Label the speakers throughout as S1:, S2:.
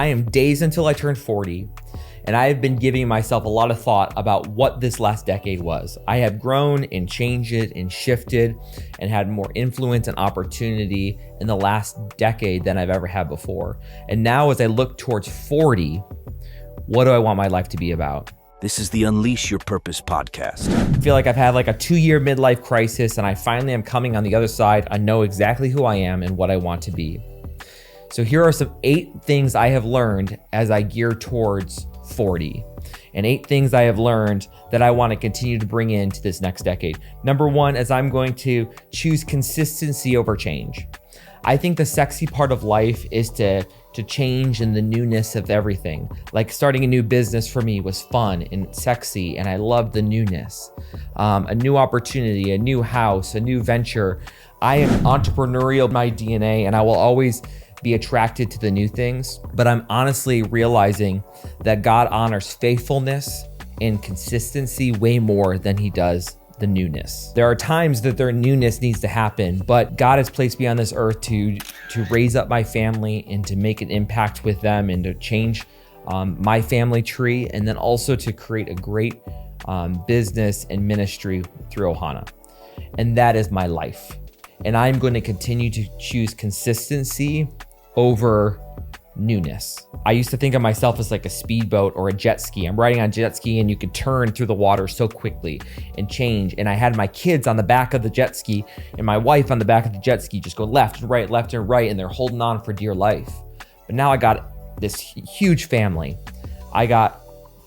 S1: I am days until I turn 40, and I have been giving myself a lot of thought about what this last decade was. I have grown and changed it and shifted and had more influence and opportunity in the last decade than I've ever had before. And now as I look towards 40, what do I want my life to be about?
S2: This is the Unleash Your Purpose podcast.
S1: I feel like I've had like a 2-year midlife crisis, and I finally am coming on the other side. I know exactly who I am and what I want to be. So here are some 8 things I have learned as I gear towards 40, and 8 things I have learned that I want to continue to bring into this next decade. Number 1 is I'm going to choose consistency over change. I think the sexy part of life is to change and the newness of everything. Like starting a new business for me was fun and sexy, and I loved the newness. A new opportunity, a new house, a new venture. I am entrepreneurial in my DNA, and I will always be attracted to the new things, but I'm honestly realizing that God honors faithfulness and consistency way more than he does the newness. There are times that their newness needs to happen, but God has placed me on this earth to raise up my family and to make an impact with them and to change my family tree, and then also to create a great business and ministry through Ohana. And that is my life. And I'm going to continue to choose consistency over newness. I used to think of myself as like a speedboat or a jet ski. I'm riding on a jet ski and you could turn through the water so quickly and change. And I had my kids on the back of the jet ski and my wife on the back of the jet ski just go left and right, and they're holding on for dear life. But now I got this huge family. I got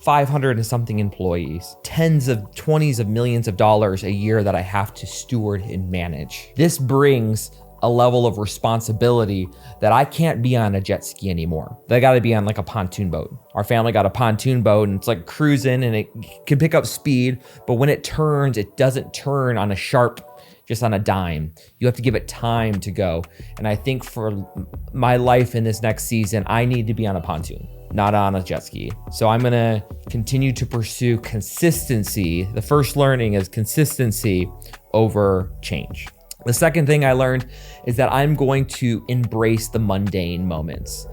S1: 500 and something employees, 20s of millions of dollars a year that I have to steward and manage. This brings a level of responsibility that I can't be on a jet ski anymore. They got to be on like a pontoon boat. Our family got a pontoon boat, and it's like cruising, and it can pick up speed, but when it turns, it doesn't turn on a sharp, just on a dime. You have to give it time to go. And I think for my life in this next season, I need to be on a pontoon, not on a jet ski. So I'm gonna continue to pursue consistency. The first learning is consistency over change. The second thing I learned is that I'm going to embrace the mundane moments.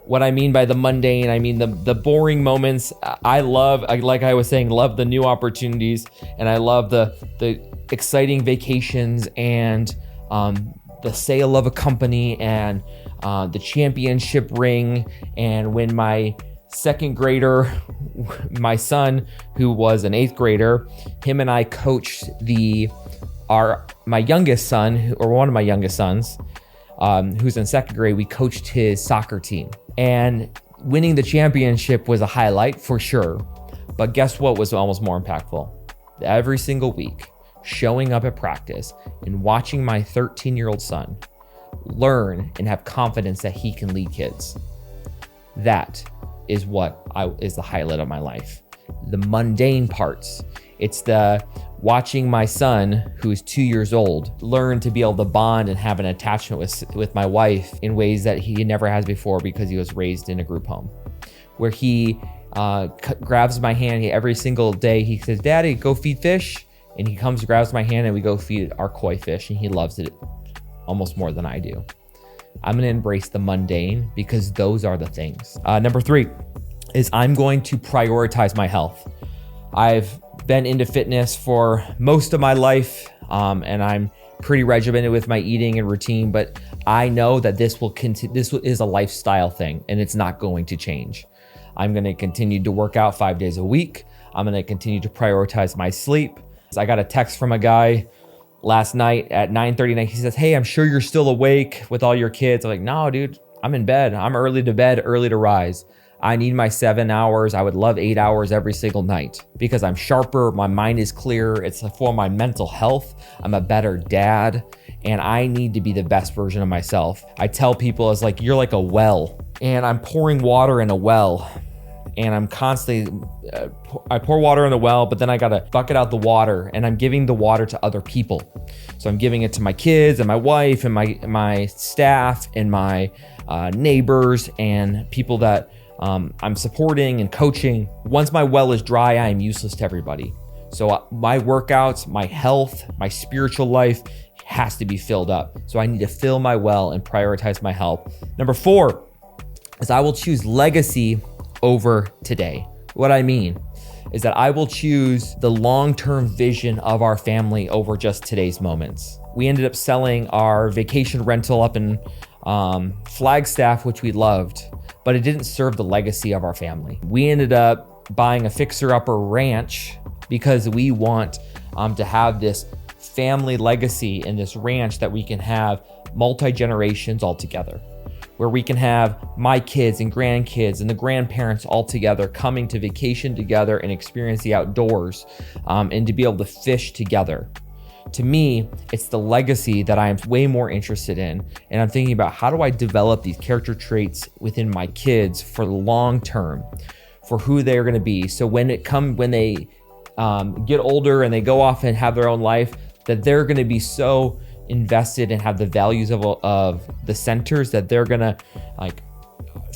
S1: What I mean by the mundane, I mean the boring moments. I love, like I was saying, love the new opportunities, and I love the exciting vacations and the sale of a company and the championship ring. And when my second grader, my son, who was an 8th grader, him and I coached my youngest son, or one of my youngest sons, who's in 2nd grade, we coached his soccer team. And winning the championship was a highlight for sure. But guess what was almost more impactful? Every single week, showing up at practice and watching my 13-year-old son learn and have confidence that he can lead kids. That is what is the highlight of my life. The mundane parts. It's the watching my son, who is 2 years old, learn to be able to bond and have an attachment with my wife in ways that he never has before because he was raised in a group home, where he grabs my hand every single day. He says, "Daddy, go feed fish." And he comes, grabs my hand, and we go feed our koi fish, and he loves it almost more than I do. I'm gonna embrace the mundane because those are the things. Number 3 is I'm going to prioritize my health. I've been into fitness for most of my life, and I'm pretty regimented with my eating and routine, but I know that this is a lifestyle thing, and it's not going to change. I'm gonna continue to work out 5 days a week. I'm gonna continue to prioritize my sleep. I got a text from a guy last night at 9:30. He says, "Hey, I'm sure you're still awake with all your kids." I'm like, "No, dude, I'm in bed. I'm early to bed, early to rise. I need my 7 hours. I would love 8 hours every single night because I'm sharper. My mind is clearer. It's for my mental health. I'm a better dad, and I need to be the best version of myself." I tell people, it's like, you're like a well, and I'm pouring water in a well. And I'm constantly, I pour water in the well, but then I gotta bucket out the water, and I'm giving the water to other people. So I'm giving it to my kids and my wife and my staff and my neighbors and people that I'm supporting and coaching. Once my well is dry, I am useless to everybody. So my workouts, my health, my spiritual life has to be filled up. So I need to fill my well and prioritize my health. Number 4 is I will choose legacy over today. What I mean is that I will choose the long-term vision of our family over just today's moments. We ended up selling our vacation rental up in Flagstaff, which we loved, but it didn't serve the legacy of our family. We ended up buying a fixer-upper ranch because we want to have this family legacy in this ranch that we can have multi-generations all together, where we can have my kids and grandkids and the grandparents all together coming to vacation together and experience the outdoors, and to be able to fish together. To me, it's the legacy that I'm way more interested in. And I'm thinking about, how do I develop these character traits within my kids for the long term, for who they're gonna be. So when they get older and they go off and have their own life, that they're gonna be so invested and have the values of the centers that they're gonna, like,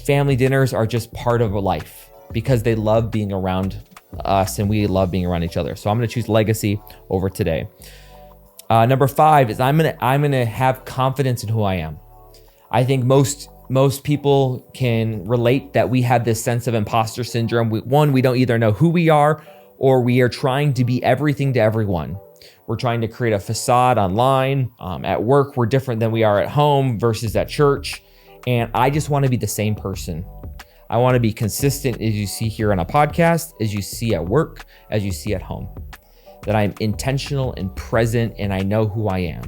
S1: family dinners are just part of a life because they love being around us and we love being around each other. So I'm gonna choose legacy over today. Number 5 is I'm gonna have confidence in who I am. I think most people can relate that we have this sense of imposter syndrome. We don't either know who we are, or we are trying to be everything to everyone. We're trying to create a facade online. At work, we're different than we are at home versus at church. And I just want to be the same person. I want to be consistent, as you see here on a podcast, as you see at work, as you see at home. That I'm intentional and present, and I know who I am.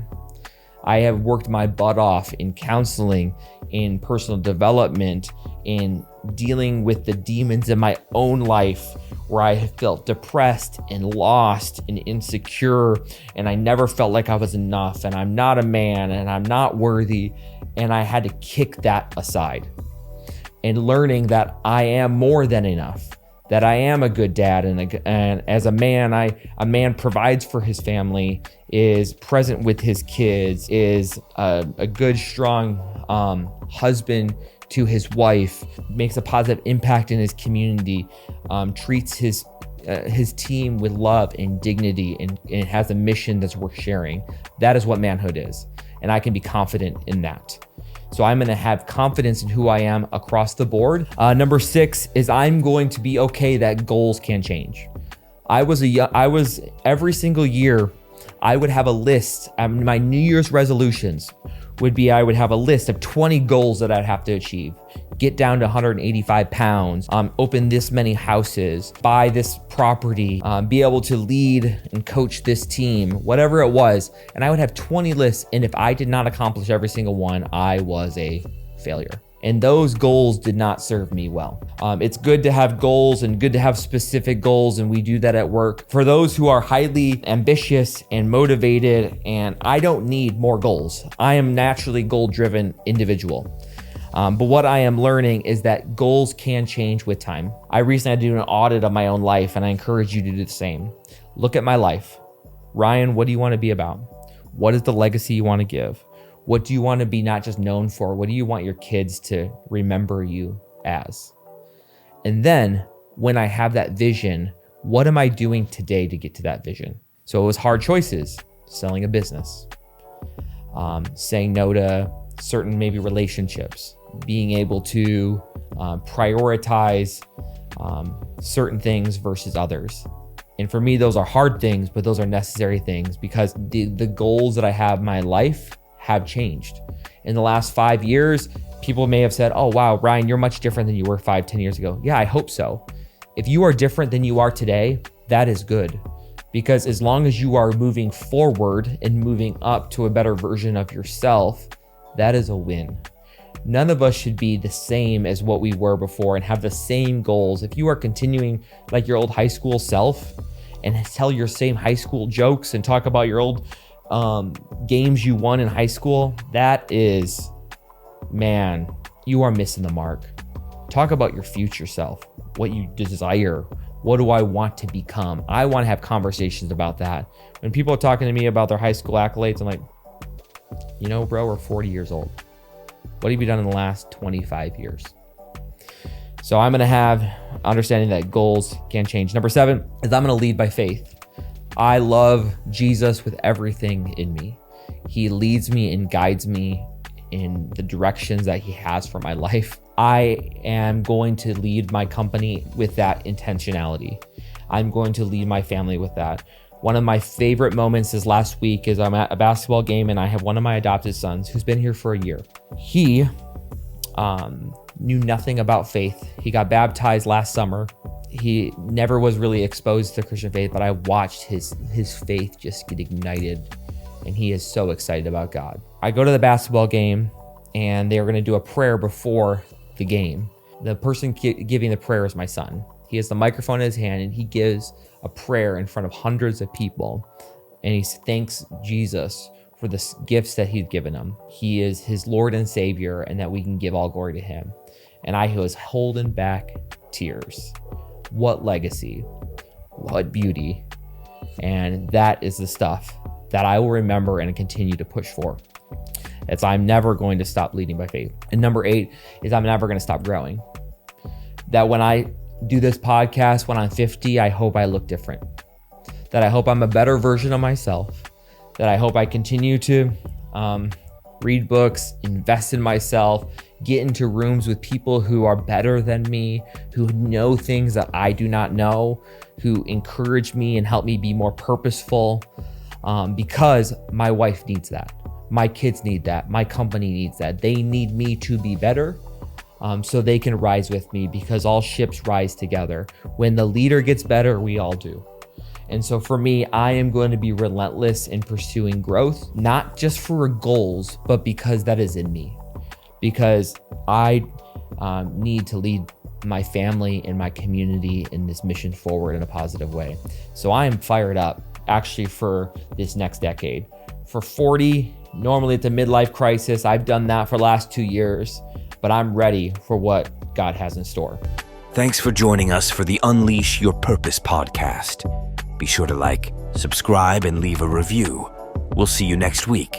S1: I have worked my butt off in counseling, in personal development, in dealing with the demons in my own life, where I have felt depressed and lost and insecure, and I never felt like I was enough, and I'm not a man, and I'm not worthy, and I had to kick that aside. And learning that I am more than enough, that I am a good dad, and as a man, a man provides for his family, is present with his kids, is a good, strong husband to his wife, makes a positive impact in his community, treats his team with love and dignity, and has a mission that's worth sharing. That is what manhood is, and I can be confident in that. So I'm gonna have confidence in who I am across the board. Number 6 is I'm going to be okay that goals can change. I was every single year, I would have a list. My New Year's resolutions would be, I would have a list of 20 goals that I'd have to achieve. Get down to 185 pounds, open this many houses, buy this property, be able to lead and coach this team, whatever it was. And I would have 20 lists. And if I did not accomplish every single one, I was a failure. And those goals did not serve me well. It's good to have goals and good to have specific goals, and we do that at work. For those who are highly ambitious and motivated, and I don't need more goals. I am naturally goal-driven individual. But what I am learning is that goals can change with time. I recently had to do an audit of my own life, and I encourage you to do the same. Look at my life. Ryan, what do you want to be about? What is the legacy you want to give? What do you want to be not just known for? What do you want your kids to remember you as? And then when I have that vision, what am I doing today to get to that vision? So it was hard choices: selling a business, saying no to certain maybe relationships, being able to prioritize certain things versus others. And for me, those are hard things, but those are necessary things, because the goals that I have in my life have changed. In the last 5 years, people may have said, oh, wow, Ryan, you're much different than you were 5-10 years ago. Yeah, I hope so. If you are different than you are today, that is good. Because as long as you are moving forward and moving up to a better version of yourself, that is a win. None of us should be the same as what we were before and have the same goals. If you are continuing like your old high school self and tell your same high school jokes and talk about your old games you won in high school, that is, man, you are missing the mark. Talk about your future self, what you desire. What do I want to become? I want to have conversations about that. When people are talking to me about their high school accolades, I'm like, you know, bro, we're 40 years old. What have you done in the last 25 years? So I'm going to have understanding that goals can change. Number 7 is I'm going to lead by faith. I love Jesus with everything in me. He leads me and guides me in the directions that he has for my life. I am going to lead my company with that intentionality. I'm going to lead my family with that. One of my favorite moments is last week is I'm at a basketball game and I have one of my adopted sons who's been here for a year. He knew nothing about faith. He got baptized last summer. He never was really exposed to Christian faith, but I watched his faith just get ignited, and he is so excited about God. I go to the basketball game and they are going to do a prayer before the game. The person giving the prayer is my son. He has the microphone in his hand and he gives a prayer in front of hundreds of people, and he thanks Jesus for the gifts that he's given him. He is his Lord and Savior, and that we can give all glory to him. And I was holding back tears. What legacy, what beauty. And that is the stuff that I will remember and continue to push for. It's I'm never going to stop leading by faith. And number 8 is I'm never going to stop growing. That when I do this podcast, when I'm 50, I hope I look different. That I hope I'm a better version of myself. That I hope I continue to read books, invest in myself, get into rooms with people who are better than me, who know things that I do not know, who encourage me and help me be more purposeful, because my wife needs that. My kids need that. My company needs that. They need me to be better, so they can rise with me, because all ships rise together. When the leader gets better, we all do. And so for me, I am going to be relentless in pursuing growth, not just for goals, but because that is in me. Because I need to lead my family and my community in this mission forward in a positive way. So I am fired up actually for this next decade. For 40, normally it's a midlife crisis. I've done that for the last 2 years, but I'm ready for what God has in store.
S2: Thanks for joining us for the Unleash Your Purpose podcast. Be sure to like, subscribe, and leave a review. We'll see you next week.